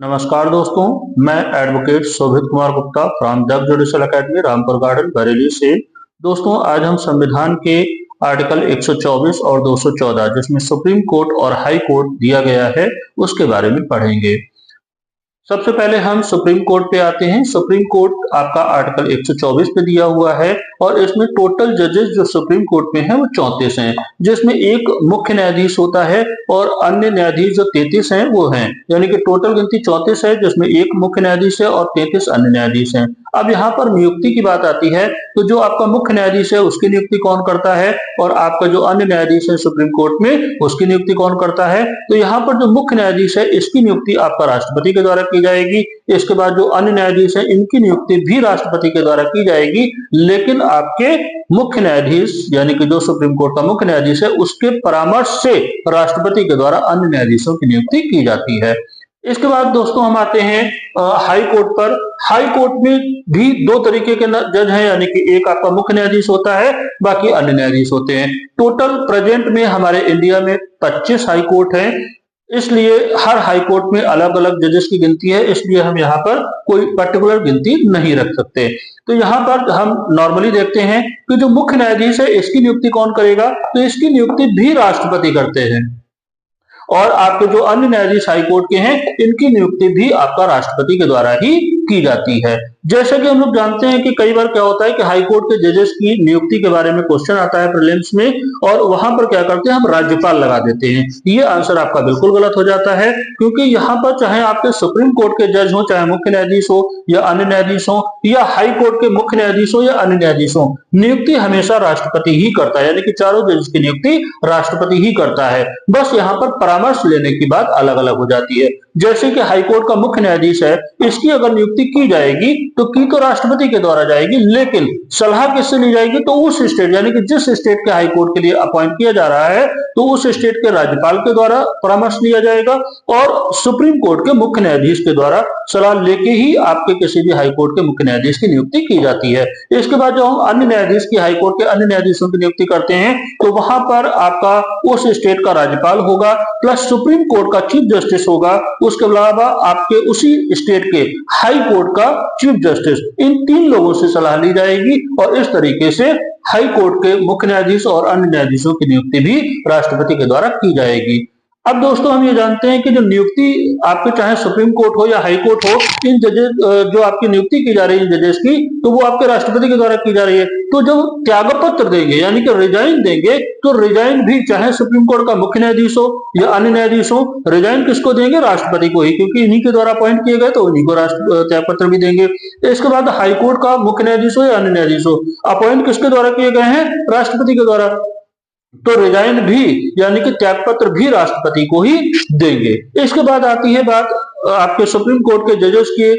नमस्कार दोस्तों, मैं advocate Shobhit Kumar Gupta from the judicial academy Rampur garden Bareilly से। दोस्तों, आज हम संविधान के आर्टिकल 124 और 214 जिसमें सुप्रीम कोर्ट और हाई कोर्ट दिया गया है उसके बारे में पढ़ेंगे। सबसे पहले हम सुप्रीम कोर्ट पे आते हैं। सुप्रीम कोर्ट आपका आर्टिकल 124 पे दिया हुआ है और इसमें टोटल जजेस जो सुप्रीम कोर्ट में है वो 34 हैं, जिसमें एक मुख्य न्यायाधीश होता है और अन्य न्यायाधीश जो 33 हैं वो हैं, यानी कि टोटल गिनती 34 है, जिसमें एक मुख्य न्यायाधीश है और 33 अन्य न्यायाधीश हैं। अब यहाँ पर नियुक्ति की बात आती है तो जो आपका मुख्य न्यायाधीश है उसकी नियुक्ति कौन करता है और आपका जो अन्य न्यायाधीश है सुप्रीम कोर्ट में उसकी नियुक्ति कौन करता है। तो यहाँ पर जो मुख्य न्यायाधीश है इसकी नियुक्ति आपका राष्ट्रपति के द्वारा की जाएगी। इसके बाद जो अन्य न्यायाधीश है इनकी नियुक्ति भी राष्ट्रपति के द्वारा की जाएगी, लेकिन आपके मुख्य न्यायाधीश यानी कि जो सुप्रीम कोर्ट का मुख्य न्यायाधीश है उसके परामर्श से राष्ट्रपति के द्वारा अन्य न्यायाधीशों की नियुक्ति की जाती है। इसके बाद दोस्तों हम आते हैं हाई कोर्ट पर। हाई कोर्ट में भी दो तरीके के जज हैं, यानी कि एक आपका मुख्य न्यायाधीश होता है, बाकी अन्य न्यायाधीश होते हैं। टोटल प्रेजेंट में हमारे इंडिया में 25 हाई कोर्ट हैं, इसलिए हर हाई कोर्ट में अलग अलग जजेस की गिनती है, इसलिए हम यहाँ पर कोई पर्टिकुलर गिनती नहीं रख सकते। तो यहाँ पर हम नॉर्मली देखते हैं कि जो मुख्य न्यायाधीश है इसकी नियुक्ति कौन करेगा, तो इसकी नियुक्ति भी राष्ट्रपति करते हैं और आपके जो अन्य न्यायाधीश हाई कोर्ट के हैं इनकी नियुक्ति भी आपका राष्ट्रपति के द्वारा ही की जाती है। जैसे कि हम लोग जानते हैं कि कई बार क्या होता है कि हाई कोर्ट के जजेस की नियुक्ति के बारे में क्वेश्चन आता है प्रीलिम्स में, और वहां पर क्या करते हैं हम राज्यपाल लगा देते हैं। ये आंसर आपका बिल्कुल गलत हो जाता है, क्योंकि यहाँ पर चाहे आपके सुप्रीम कोर्ट के जज हो, चाहे मुख्य न्यायाधीश हो या अन्य न्यायाधीश हो, या हाई कोर्ट के मुख्य न्यायाधीश हो या अन्य न्यायाधीश हो, नियुक्ति हमेशा राष्ट्रपति ही करता है, यानी कि चारों जज की नियुक्ति राष्ट्रपति ही करता है। बस यहाँ पर परामर्श लेने की बात अलग अलग हो जाती है। जैसे कि हाई कोर्ट का मुख्य न्यायाधीश है, इसकी अगर नियुक्ति की जाएगी तो राष्ट्रपति के द्वारा जाएगी, लेकिन सलाह किससे ली जाएगी, तो उस स्टेट यानी कि जिस स्टेट के हाई कोर्ट के लिए अपॉइंट किया जा रहा है तो उस स्टेट के राज्यपाल के द्वारा परामर्श लिया जाएगा और सुप्रीम कोर्ट के मुख्य न्यायाधीश के द्वारा सलाह लेके ही आपके किसी भी हाई कोर्ट के मुख्य न्यायाधीश की नियुक्ति की जाती है। इसके बाद जो हम अन्य न्यायाधीश की हाई कोर्ट के अन्य न्यायाधीशों की नियुक्ति करते हैं तो वहां पर आपका उस स्टेट का राज्यपाल होगा प्लस सुप्रीम कोर्ट का चीफ जस्टिस होगा, उसके अलावा आपके उसी स्टेट के हाई कोर्ट का चीफ जस्टिस, इन तीन लोगों से सलाह ली जाएगी और इस तरीके से हाई कोर्ट के मुख्य न्यायाधीश और अन्य न्यायाधीशों की नियुक्ति भी राष्ट्रपति के द्वारा की जाएगी। अब दोस्तों हम ये जानते हैं कि जो नियुक्ति आपके चाहे सुप्रीम कोर्ट हो या हाई कोर्ट हो, इन जजेस जो आपकी नियुक्ति की जा रही है जजेस की, तो वो आपके राष्ट्रपति के द्वारा की जा रही है। तो जब त्यागपत्र देंगे यानी कि रिजाइन देंगे, तो रिजाइन भी चाहे सुप्रीम कोर्ट का मुख्य न्यायाधीश हो या अन्य न्यायाधीश हो, रिजाइन किसको देंगे, राष्ट्रपति को ही, क्योंकि इन्हीं के द्वारा अपॉइंट किए गए तो इन्हीं को त्यागपत्र भी देंगे। इसके बाद हाई कोर्ट का मुख्य न्यायाधीश हो या अन्य न्यायाधीश हो, अपॉइंट किसके द्वारा किए गए हैं, राष्ट्रपति के द्वारा, तो रिजाइन भी यानी कि त्यागपत्र भी राष्ट्रपति को ही देंगे। इसके बाद आती है बात आपके सुप्रीम कोर्ट के जजेस की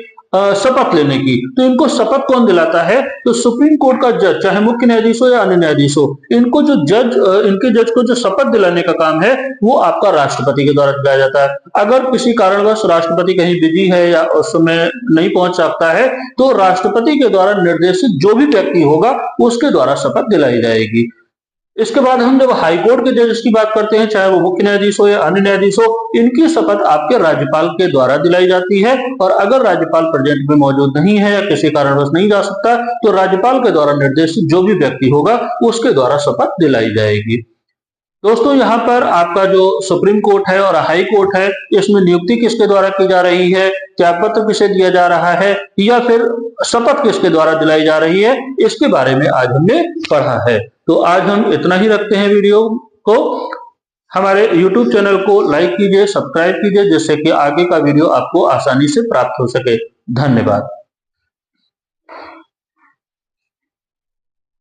शपथ लेने की। तो इनको शपथ कौन दिलाता है, तो सुप्रीम कोर्ट का जज चाहे मुख्य न्यायाधीश हो या अन्य न्यायाधीश हो, इनको जो जज इनके जज को जो शपथ दिलाने का काम है वो आपका राष्ट्रपति के द्वारा दिलाया जाता है। अगर किसी कारणवश राष्ट्रपति कहीं बिजी है या उस समय नहीं पहुंच सकता है तो राष्ट्रपति के द्वारा निर्देशित जो भी व्यक्ति होगा उसके द्वारा शपथ दिलाई जाएगी। इसके बाद हम जब हाई कोर्ट के जजेस की बात करते हैं, चाहे वो मुख्य न्यायाधीश हो या अन्य न्यायाधीश हो, इनकी शपथ आपके राज्यपाल के द्वारा दिलाई जाती है और अगर राज्यपाल प्रेजेंट में मौजूद नहीं है या किसी कारणवश नहीं जा सकता तो राज्यपाल के द्वारा निर्देशित जो भी व्यक्ति होगा उसके द्वारा शपथ दिलाई जाएगी। दोस्तों यहाँ पर आपका जो सुप्रीम कोर्ट है और हाई कोर्ट है इसमें नियुक्ति किसके द्वारा की जा रही है, त्यागपत्र किसे दिया जा रहा है या फिर शपथ किसके द्वारा दिलाई जा रही है, इसके बारे में आज हमने पढ़ा है। तो आज हम इतना ही रखते हैं वीडियो को। हमारे YouTube चैनल को लाइक कीजिए, सब्सक्राइब कीजिए, जिससे कि आगे का वीडियो आपको आसानी से प्राप्त हो सके। धन्यवाद।